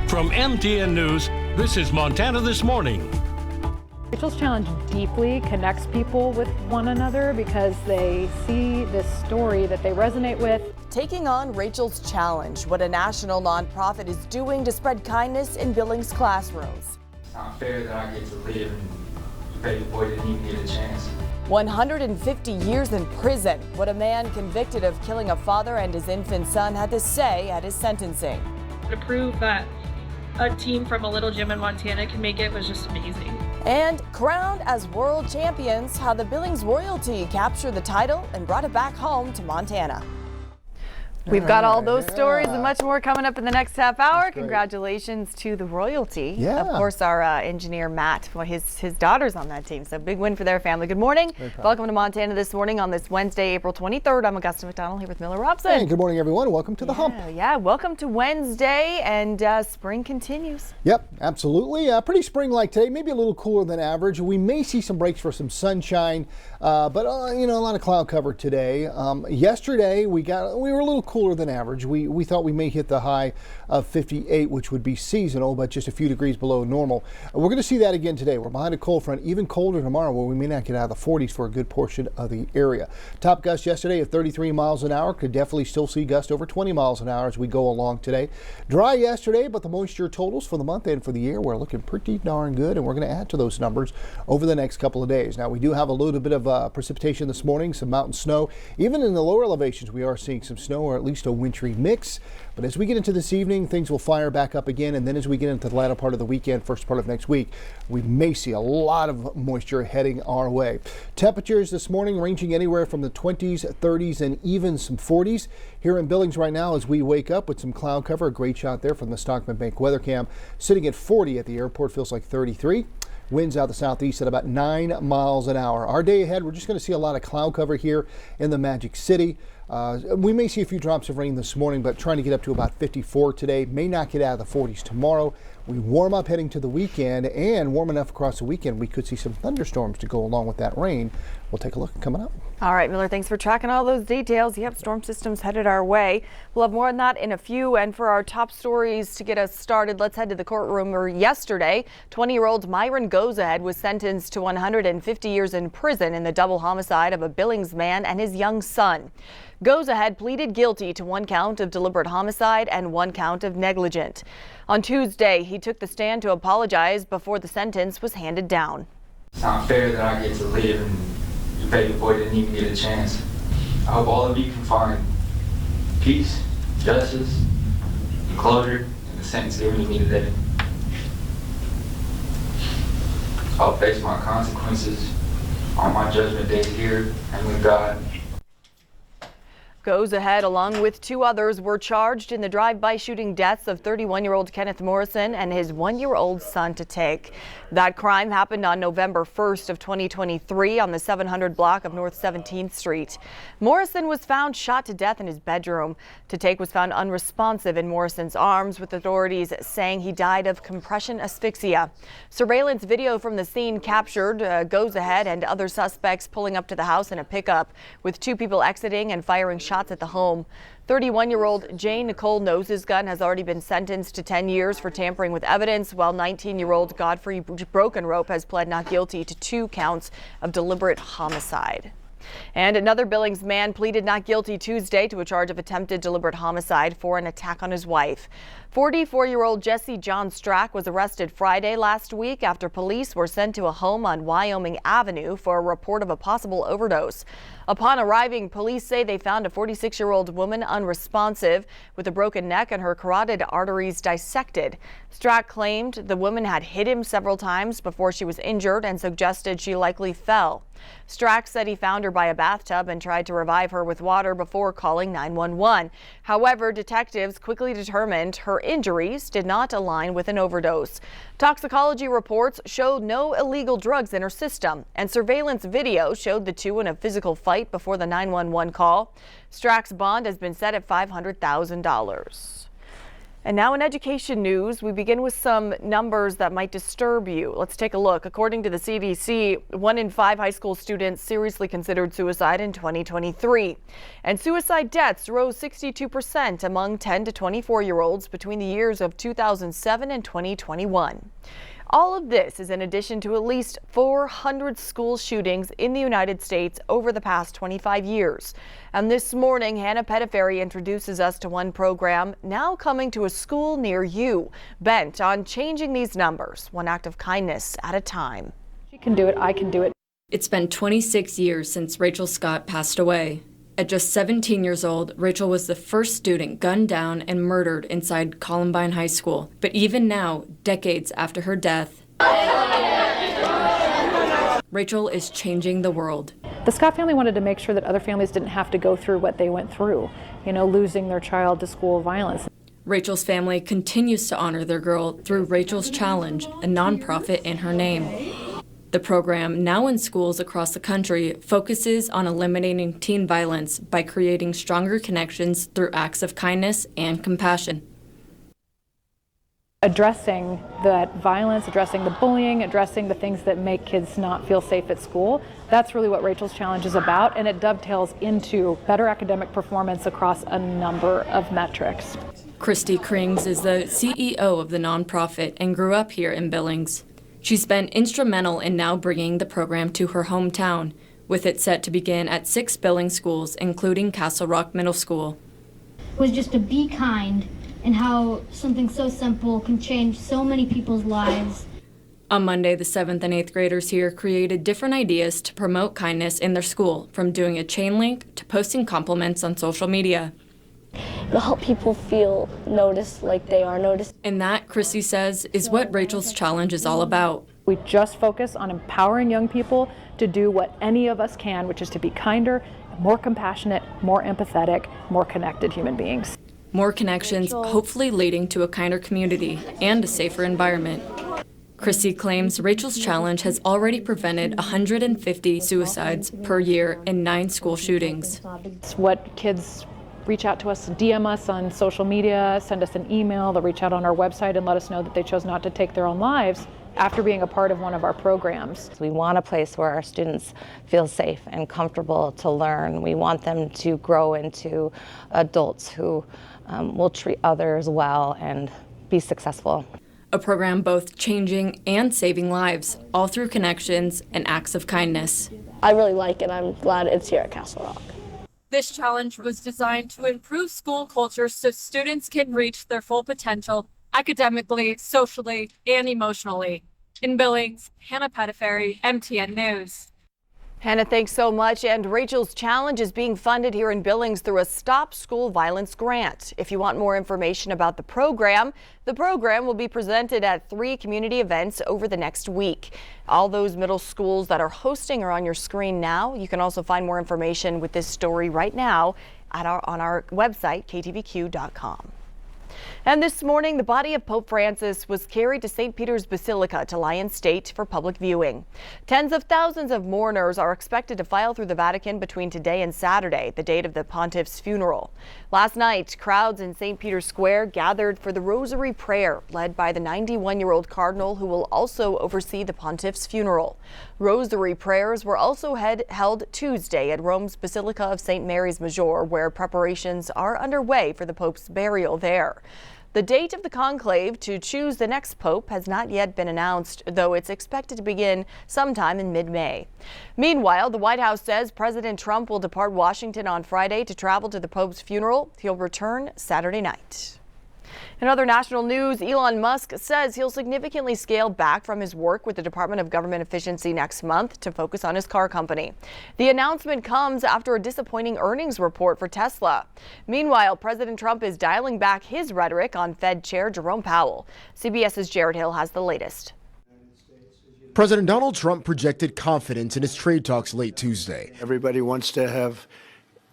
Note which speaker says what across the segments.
Speaker 1: From MTN News, this is Montana This Morning.
Speaker 2: Rachel's Challenge deeply connects people with one another because they see this story that they resonate with.
Speaker 3: Taking on Rachel's Challenge, what a national nonprofit is doing to spread kindness in Billings classrooms.
Speaker 4: It's not fair that I get to live and the baby boy didn't even get a chance.
Speaker 3: 150 years in prison, what a man convicted of killing a father and his infant son had to say at his sentencing.
Speaker 5: To prove that a team from a little gym in Montana can make it was just amazing.
Speaker 3: And crowned as world champions, how the Billings royalty captured the title and brought it back home to Montana.
Speaker 6: We've got all those stories and much more coming up in the next half hour. Congratulations to the royalty.
Speaker 7: Yeah.
Speaker 6: Of course, our engineer, Matt, his daughter's on that team. So big win for their family. Good morning. Welcome to Montana This Morning on this Wednesday, April 23rd. I'm Augusta McDonnell here with Miller Robson.
Speaker 7: Hey, good morning, everyone. Welcome to the hump.
Speaker 6: Yeah, welcome to Wednesday, and spring continues.
Speaker 7: Yep, absolutely. Pretty spring-like today, maybe a little cooler than average. We may see some breaks for some sunshine, but a lot of cloud cover today. Yesterday, we were a little cooler than average. We thought we may hit the high of 58, which would be seasonal, but just a few degrees below normal. We're going to see that again today. We're behind a cold front, even colder tomorrow, where we may not get out of the 40s for a good portion of the area. Top gust yesterday of 33 miles an hour. Could definitely still see gusts over 20 miles an hour as we go along today. Dry yesterday, but the moisture totals for the month and for the year, we're looking pretty darn good, and we're going to add to those numbers over the next couple of days. Now, we do have a little bit of precipitation this morning, some mountain snow. Even in the lower elevations, we are seeing some snow, or at least a wintry mix. But as we get into this evening, things will fire back up again, and then as we get into the latter part of the weekend, first part of next week, we may see a lot of moisture heading our way. Temperatures this morning ranging anywhere from the 20s, 30s, and even some 40s. Here in Billings right now as we wake up with some cloud cover, a great shot there from the Stockman Bank weather cam. Sitting at 40 at the airport, feels like 33. Winds out the southeast at about 9 miles an hour. Our day ahead, we're just going to see a lot of cloud cover here in the Magic City. We may see a few drops of rain this morning, but trying to get up to about 54 today. May not get out of the 40s tomorrow. We warm up heading to the weekend, and warm enough across the weekend we could see some thunderstorms to go along with that rain. We'll take a look coming up.
Speaker 6: All right, Miller, thanks for tracking all those details. Yep, storm systems headed our way. We'll have more on that in a few. And for our top stories to get us started, let's head to the courtroom where yesterday, 20-year-old Myron Gozahead was sentenced to 150 years in prison in the double homicide of a Billings man and his young son. Gozahead pleaded guilty to 1 count of deliberate homicide and 1 count of negligent. On Tuesday, he took the stand to apologize before the sentence was handed down.
Speaker 4: It's not fair that I get to live and the baby boy didn't even get a chance. I hope all of you can find peace, justice, and closure in the sentence given to me today. I'll face my consequences on my judgment day here and with God.
Speaker 6: Gozahead, along with 2 others, were charged in the drive-by shooting deaths of 31-year-old Kenneth Morrison and his 1-year-old son to take. That crime happened on November 1st of 2023 on the 700 block of North 17th Street. Morrison was found shot to death in his bedroom. Take was found unresponsive in Morrison's arms, with authorities saying he died of compression asphyxia. Surveillance video from the scene captured Gozahead and other suspects pulling up to the house in a pickup, with 2 people exiting and firing shots at the home. 31-year-old Jane Nicole Nose's gun has already been sentenced to 10 years for tampering with evidence, while 19-year-old Godfrey Broken Rope has pled not guilty to 2 counts of deliberate homicide. And another Billings man pleaded not guilty Tuesday to a charge of attempted deliberate homicide for an attack on his wife. 44-year-old Jesse John Strack was arrested Friday last week after police were sent to a home on Wyoming Avenue for a report of a possible overdose. Upon arriving, police say they found a 46-year-old woman unresponsive with a broken neck and her carotid arteries dissected. Strack claimed the woman had hit him several times before she was injured and suggested she likely fell. Strack said he found her by a bathtub and tried to revive her with water before calling 911. However, detectives quickly determined her injuries did not align with an overdose. Toxicology reports showed no illegal drugs in her system, and surveillance video showed the 2 in a physical fight before the 911 call. Strack's bond has been set at $500,000. And now in education news, we begin with some numbers that might disturb you. Let's take a look. According to the CDC, 1 in 5 high school students seriously considered suicide in 2023. And suicide deaths rose 62% among 10 to 24-year-olds between the years of 2007 and 2021. All of this is in addition to at least 400 school shootings in the United States over the past 25 years. And this morning, Hannah Pettiferry introduces us to one program now coming to a school near you, bent on changing these numbers, one act of kindness at a time.
Speaker 2: She can do it, I can do it.
Speaker 8: It's been 26 years since Rachel Scott passed away. At just 17 years old, Rachel was the first student gunned down and murdered inside Columbine High School. But even now, decades after her death, Rachel is changing the world.
Speaker 2: The Scott family wanted to make sure that other families didn't have to go through what they went through, losing their child to school violence.
Speaker 8: Rachel's family continues to honor their girl through Rachel's Challenge, a nonprofit in her name. The program, now in schools across the country, focuses on eliminating teen violence by creating stronger connections through acts of kindness and compassion.
Speaker 2: Addressing that violence, addressing the bullying, addressing the things that make kids not feel safe at school, that's really what Rachel's Challenge is about, and it dovetails into better academic performance across a number of metrics.
Speaker 8: Christy Krings is the CEO of the nonprofit and grew up here in Billings. She's been instrumental in now bringing the program to her hometown, with it set to begin at 6 Billings schools, including Castle Rock Middle School.
Speaker 9: Was just to be kind, and how something so simple can change so many people's lives.
Speaker 8: On Monday, the 7th and 8th graders here created different ideas to promote kindness in their school, from doing a chain link to posting compliments on social media.
Speaker 10: It'll help people feel noticed, like they are noticed.
Speaker 8: And that, Chrissy says, is what Rachel's Challenge is all about.
Speaker 2: We just focus on empowering young people to do what any of us can, which is to be kinder, more compassionate, more empathetic, more connected human beings.
Speaker 8: More connections, hopefully leading to a kinder community and a safer environment. Chrissy claims Rachel's Challenge has already prevented 150 suicides per year and 9 school shootings.
Speaker 2: It's what kids reach out to us, DM us on social media, send us an email, they'll reach out on our website and let us know that they chose not to take their own lives after being a part of one of our programs.
Speaker 11: We want a place where our students feel safe and comfortable to learn. We want them to grow into adults who will treat others well and be successful.
Speaker 8: A program both changing and saving lives, all through connections and acts of kindness.
Speaker 10: I really like it. I'm glad it's here at Castle Rock.
Speaker 5: This challenge was designed to improve school culture so students can reach their full potential academically, socially, and emotionally. In Billings, Hannah Pettiferry, MTN News.
Speaker 6: Hannah, thanks so much. And Rachel's Challenge is being funded here in Billings through a Stop School Violence grant. If you want more information about the program will be presented at 3 community events over the next week. All those middle schools that are hosting are on your screen now. You can also find more information with this story right now on our website, ktvq.com. And this morning, the body of Pope Francis was carried to St. Peter's Basilica to Lion State for public viewing. Tens of thousands of mourners are expected to file through the Vatican between today and Saturday, the date of the pontiff's funeral. Last night, crowds in St. Peter's Square gathered for the Rosary Prayer, led by the 91-year-old cardinal who will also oversee the pontiff's funeral. Rosary prayers were also held Tuesday at Rome's Basilica of St. Mary's Major, where preparations are underway for the Pope's burial there. The date of the conclave to choose the next pope has not yet been announced, though it's expected to begin sometime in mid-May. Meanwhile, the White House says President Trump will depart Washington on Friday to travel to the Pope's funeral. He'll return Saturday night. In other national news, Elon Musk says he'll significantly scale back from his work with the Department of Government Efficiency next month to focus on his car company. The announcement comes after a disappointing earnings report for Tesla. Meanwhile, President Trump is dialing back his rhetoric on Fed Chair Jerome Powell. CBS's Jared Hill has the latest.
Speaker 12: President Donald Trump projected confidence in his trade talks late Tuesday.
Speaker 13: Everybody wants to have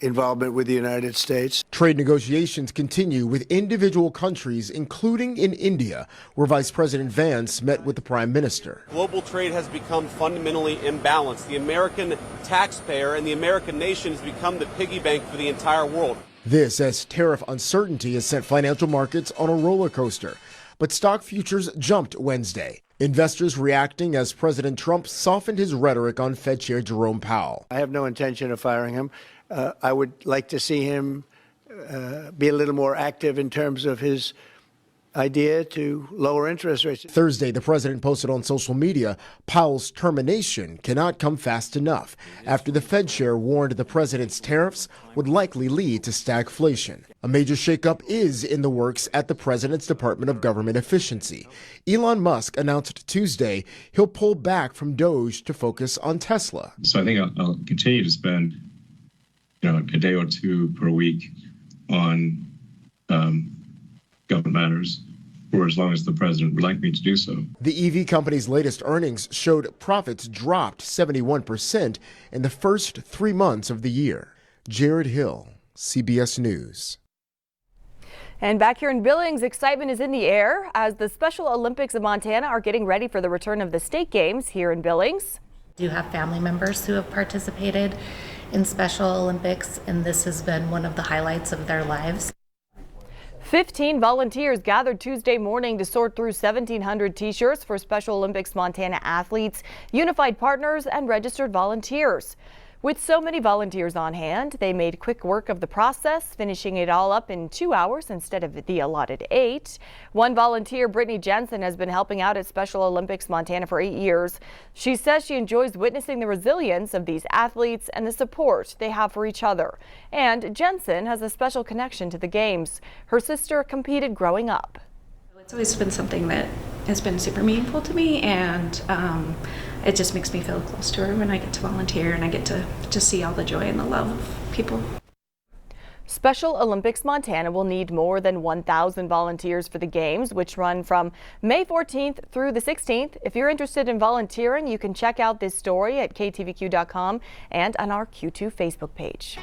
Speaker 13: involvement with the United States.
Speaker 12: Trade negotiations continue with individual countries, including in India, where Vice President Vance met with the Prime Minister.
Speaker 14: Global trade has become fundamentally imbalanced. The American taxpayer and the American nation has become the piggy bank for the entire world.
Speaker 12: This as tariff uncertainty has sent financial markets on a roller coaster. But stock futures jumped Wednesday. Investors reacting as President Trump softened his rhetoric on Fed Chair Jerome Powell.
Speaker 13: I have no intention of firing him. I would like to see him be a little more active in terms of his idea to lower interest rates.
Speaker 12: Thursday, the president posted on social media Powell's termination cannot come fast enough after the Fed chair warned the president's tariffs would likely lead to stagflation. A major shakeup is in the works at the president's Department of Government Efficiency. Elon Musk announced Tuesday he'll pull back from Doge to focus on Tesla.
Speaker 15: So I think I'll continue to spend, a day or two per week on government matters for as long as the president would like me to do so.
Speaker 12: The EV company's latest earnings showed profits dropped 71% in the first 3 months of the year. Jared Hill, CBS News.
Speaker 6: And back here in Billings, excitement is in the air as the Special Olympics of Montana are getting ready for the return of the state games here in Billings.
Speaker 16: Do have family members who have participated in Special Olympics, and this has been one of the highlights of their lives.
Speaker 6: 15 volunteers gathered Tuesday morning to sort through 1,700 t-shirts for Special Olympics Montana athletes, unified partners, and registered volunteers. With so many volunteers on hand, they made quick work of the process, finishing it all up in 2 hours instead of the allotted 8. One volunteer, Brittany Jensen, has been helping out at Special Olympics Montana for 8 years. She says she enjoys witnessing the resilience of these athletes and the support they have for each other. And Jensen has a special connection to the games. Her sister competed growing up.
Speaker 17: It's always been something that has been super meaningful to me, and it just makes me feel close to her when I get to volunteer and I get to just see all the joy and the love of people.
Speaker 6: Special Olympics Montana will need more than 1,000 volunteers for the games, which run from May 14th through the 16th. If you're interested in volunteering, you can check out this story at ktvq.com and on our Q2 Facebook page.